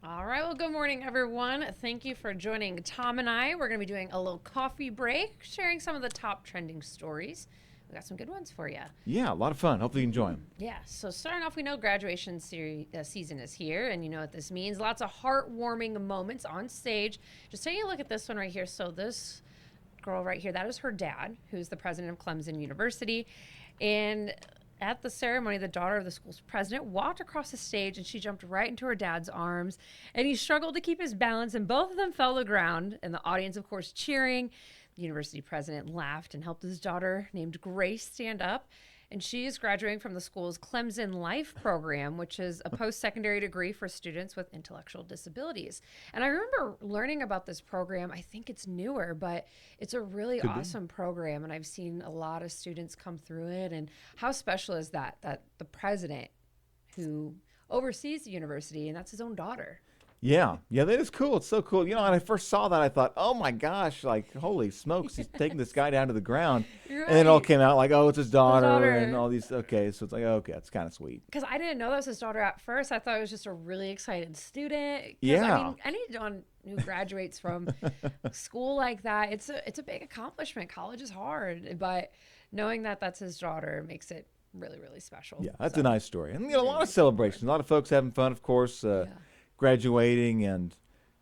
All right. Well, good morning, everyone. Thank you for joining Tom and I. We're going to be doing a little coffee break, sharing some of the top trending stories. We got some good ones for you. Yeah, a lot of fun. Hopefully you enjoy them. Yeah. So starting off, we know graduation season is here, and you know what this means. Lots of heartwarming moments on stage. Just taking a look at this one right here. So this girl right here, that is her dad, who's the president of Clemson University, and at the ceremony, the daughter of the school's president walked across the stage and she jumped right into her dad's arms. And he struggled to keep his balance, and both of them fell to the ground. And the audience, of course, cheering. The university president laughed and helped his daughter, named Grace, stand up. And she is graduating from the school's Clemson Life program, which is a post secondary degree for students with intellectual disabilities. And I remember learning about this program. I think it's newer, but it's a really Could be. awesome program. And I've seen a lot of students come through it. And how special is that? That the president who oversees the university, and that's his own daughter. Yeah, that is cool. It's so cool. You know, when I first saw that, I thought, oh my gosh, like, holy smokes, he's taking this guy down to the ground. You're And then it all right. came out like, oh, it's his daughter and daughter. all these. Okay, so it's like, okay, it's kind of sweet. Because I didn't know that was his daughter at first. I thought it was just a really excited student. 'Cause, I Yeah. mean, anyone who graduates from school like that, it's a big accomplishment. College is hard, but knowing that that's his daughter makes it really, really special. Yeah, that's So, a nice story. And, you know, a lot of celebrations. A lot of folks having fun, of course, yeah. graduating. And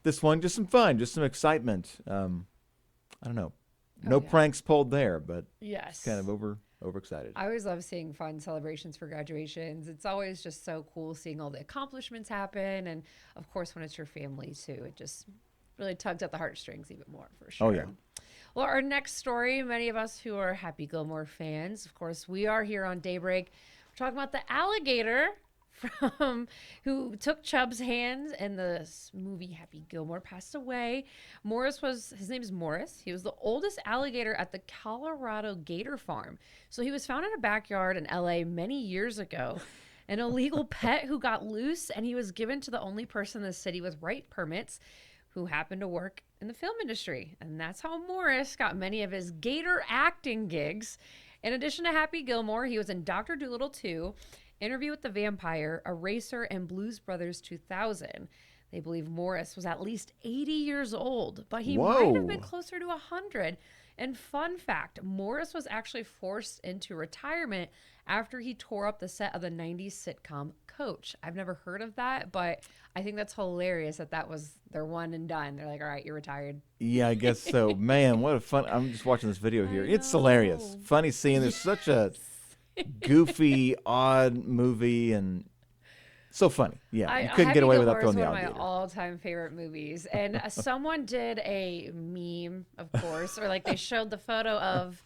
this one, just some fun, just some excitement. I don't know. Oh, No yeah. pranks pulled there, but Yes. kind of overexcited. I always love seeing fun celebrations for graduations. It's always just so cool seeing all the accomplishments happen. And of course, when it's your family too, it just really tugs at the heartstrings even more for sure. Oh, yeah. Well, our next story, many of us who are Happy Gilmore fans, of course, we are here on Daybreak. We're talking about the alligator from who took Chubb's hands in the movie Happy Gilmore passed away. His name is Morris. He was the oldest alligator at the Colorado Gator Farm. So he was found in a backyard in LA many years ago. An illegal pet who got loose, and he was given to the only person in the city with right permits who happened to work in the film industry. And that's how Morris got many of his gator acting gigs. In addition to Happy Gilmore, he was in Dr. Dolittle 2, Interview with the Vampire, Eraser, and Blues Brothers 2000. They believe Morris was at least 80 years old, but he might have been Whoa. closer to 100. And fun fact, Morris was actually forced into retirement after he tore up the set of the 90s sitcom Coach. I've never heard of that, but I think that's hilarious that that was their one and done. They're like, all right, you're retired. Yeah, I guess so. Man, what a fun. I'm just watching this video here. I It's hilarious. know. Funny seeing there's such a goofy, odd movie and so funny. Yeah, you couldn't Happy get away Gilmore without is throwing the one of my alligator. all-time favorite movies, and someone did a meme, of course, or like they showed the photo of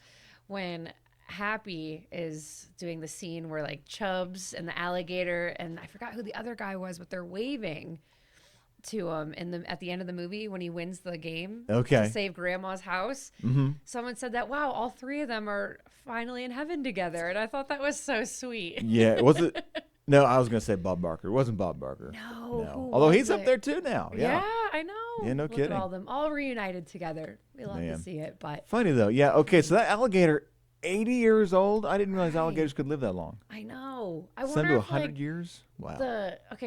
when Happy is doing the scene where like Chubbs and the alligator, and I forgot who the other guy was, but they're waving to him at the end of the movie when he wins the game to Okay. save Grandma's house. Mm-hmm. Someone said that, wow, all three of them are finally in heaven together, and I thought that was so sweet. Yeah, was it? No, I was gonna say Bob Barker. It wasn't Bob Barker. No, who Although was he's up it? there too now. Yeah, Yeah. I know. Yeah, no Look kidding. at all of them, all reunited together. We love Man. to see it, but Funny though. Yeah. Okay. So that alligator, 80 years old. I didn't realize Right. alligators could live that long. I know. I Some wonder to if 100 like years. Wow.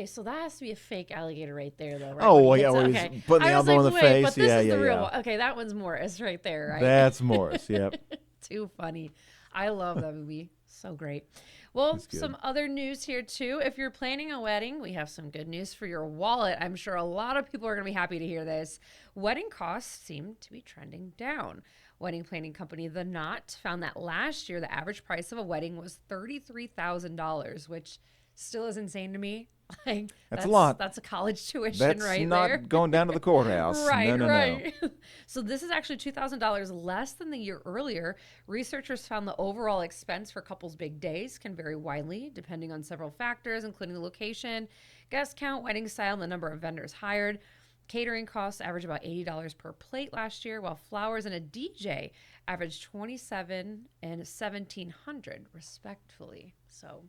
so that has to be a fake alligator right there, though, right? Oh, When well, he yeah, hits where it. he's Okay. putting the I was elbow like, in the wait, face. but this Yeah, is yeah, the real yeah. one. Okay, that one's Morris right there, right? That's Morris. Yep. Too funny. I love that movie. So great. Well, That's good. some other news here too. If you're planning a wedding, we have some good news for your wallet. I'm sure a lot of people are going to be happy to hear this. Wedding costs seem to be trending down. Wedding planning company The Knot found that last year the average price of a wedding was $33,000, which still is insane to me. Like That's a lot. That's a college tuition That's right not there. going down to the courthouse. Right, No, no, no. right. So this is actually $2,000 less than the year earlier. Researchers found the overall expense for couples' big days can vary widely depending on several factors, including the location, guest count, wedding style, and the number of vendors hired. Catering costs averaged about $80 per plate last year, while flowers and a DJ averaged $27 and $1,700 respectively. So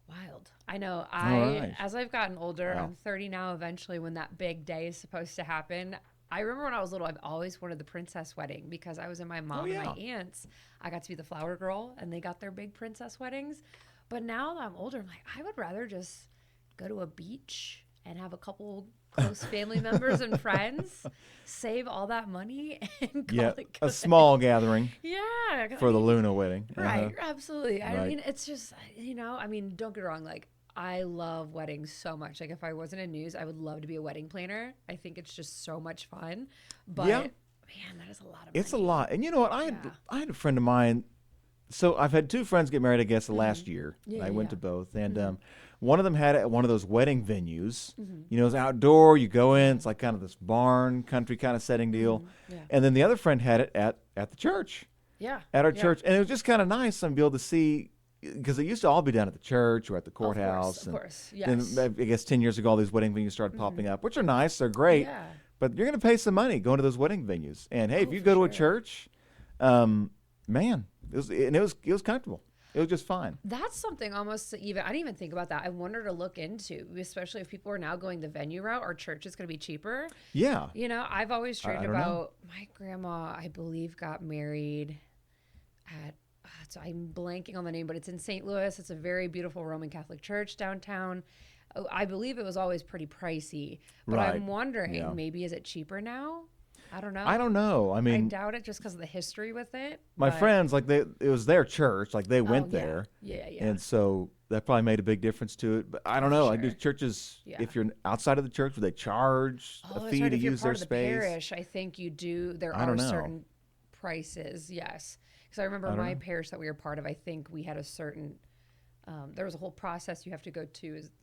wild. I know. right. As I've gotten older, Wow. I'm 30 now. Eventually, when that big day is supposed to happen, I remember when I was little, I've always wanted the princess wedding because I was in my mom and my aunts. I got to be the flower girl, and they got their big princess weddings. But now that I'm older, I'm like, I would rather just go to a beach and have a couple close family members and friends, save all that money, and call Yeah, it a good. small gathering Yeah, for the Luna wedding. right, absolutely. I Right. mean, it's just, I mean, don't get me wrong. Like, I love weddings so much. Like, if I wasn't in news, I would love to be a wedding planner. I think it's just so much fun. But Yeah. man, that is a lot of It's a money. lot. And you know what? Yeah. I had a friend of mine. So I've had two friends get married, I guess, the last year. Yeah, I yeah, went yeah. to both. And one of them had it at one of those wedding venues. You know, it's outdoor. You go in. It's like kind of this barn country kind of setting deal. Yeah. And then the other friend had it at the church, Yeah. at our yeah. church. And it was just kind of nice to be able to see, because they used to all be down at the church or at the courthouse. Of course. Then Yes. I guess 10 years ago, all these wedding venues started popping up, which are nice. They're great. Yeah. But you're going to pay some money going to those wedding venues. And hey, if Oh, you for go to a sure. church, man, it was comfortable. It was just fine. That's something almost to even, I didn't even think about that. I wonder to look into, especially if people are now going the venue route, our church is going to be cheaper. Yeah. I've always dreamed don't know. about my grandma, I believe, got married at, so I'm blanking on the name, but it's in St. Louis. It's a very beautiful Roman Catholic church downtown. Oh, I believe it was always pretty pricey, but Right. I'm wondering, Yeah. maybe is it cheaper now? I don't know. I don't know. I I mean, doubt it just because of the history with it. my but- friends, like it was their church, like they Oh, went yeah. there. Yeah, yeah. And so that probably made a big difference to it. But I don't know. Like, do Sure. churches, Yeah. if you're outside of the church, would they charge Oh, a that's fee right. to If you're use part their of the space? parish, I think you do. There I are don't know. certain prices, yes. Because I remember I don't my know. parish that we were part of. I think we had a certain. There was a whole process you have to go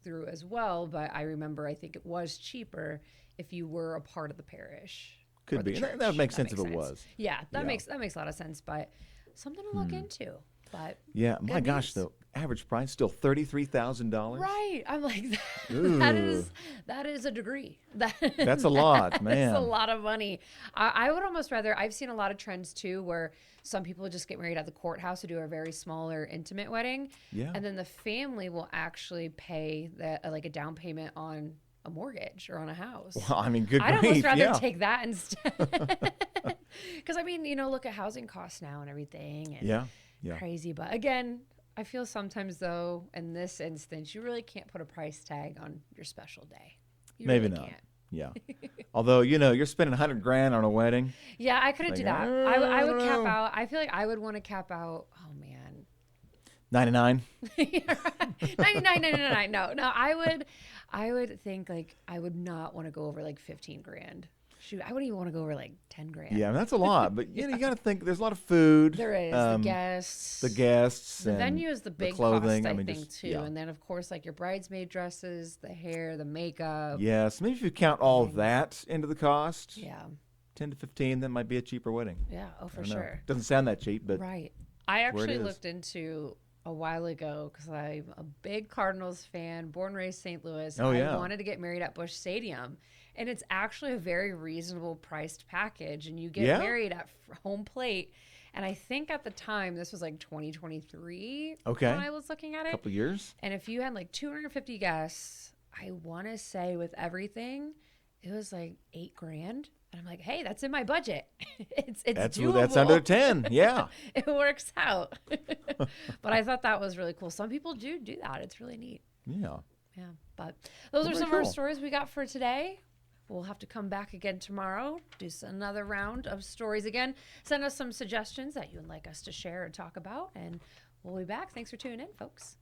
through as well. But I remember, I think it was cheaper if you were a part of the parish. Could or the be. And that church. would make sense if it was. Yeah, that Yeah. makes a lot of sense. But something to look into. But Yeah. My Good gosh, news. the average price still $33,000. right, I'm like Ooh. that is a degree. That's a lot, It's man. a lot of money. I would almost rather. I've seen a lot of trends too, where some people just get married at the courthouse to do a very smaller, intimate wedding, Yeah. and then the family will actually pay like a down payment on a mortgage or on a house. Well, I mean, good I'd grief. almost rather Yeah. take that instead. Because I mean, look at housing costs now and everything. And Yeah. Yeah. crazy. But again, I feel sometimes though, in this instance, you really can't put a price tag on your special day. You Maybe really not. can't. Yeah. Although, you're spending $100,000 on a wedding. Yeah, I couldn't Like, do that. I I would don't cap know. out. I feel like I would want to cap out. Oh man, 99. 99. No. I would think like I would not want to go over like 15 grand. Shoot, I wouldn't even want to go over like 10 grand. Yeah, that's a lot. But, you got to think there's a lot of food. There is the guests. The guests. The and venue is the big clothing. cost, I I mean, think, just- too. yeah. And then, of course, like your bridesmaid dresses, the hair, the makeup. Yes. Maybe if you count all of that into the cost, Yeah. 10 to 15, that might be a cheaper wedding. Yeah. Oh, I for don't know. sure. Doesn't sound that cheap, but Right. I where it actually is. looked into a while ago because I'm a big Cardinals fan, born and raised St. Louis. Oh, I yeah. wanted to get married at Busch Stadium. And it's actually a very reasonable priced package. And you get Yeah? married at home plate. And I think at the time, this was like 2023 Okay. when I was looking at a it. couple of years. And if you had like 250 guests, I want to say with everything, it was like $8,000. And I'm like, hey, that's in my budget. it's That's doable. under 10. Yeah. It works out. But I thought that was really cool. Some people do that. It's really neat. Yeah. Yeah. But those are Very some of our cool. stories we got for today. We'll have to come back again tomorrow, do another round of stories again. Send us some suggestions that you would like us to share or talk about, and we'll be back. Thanks for tuning in, folks.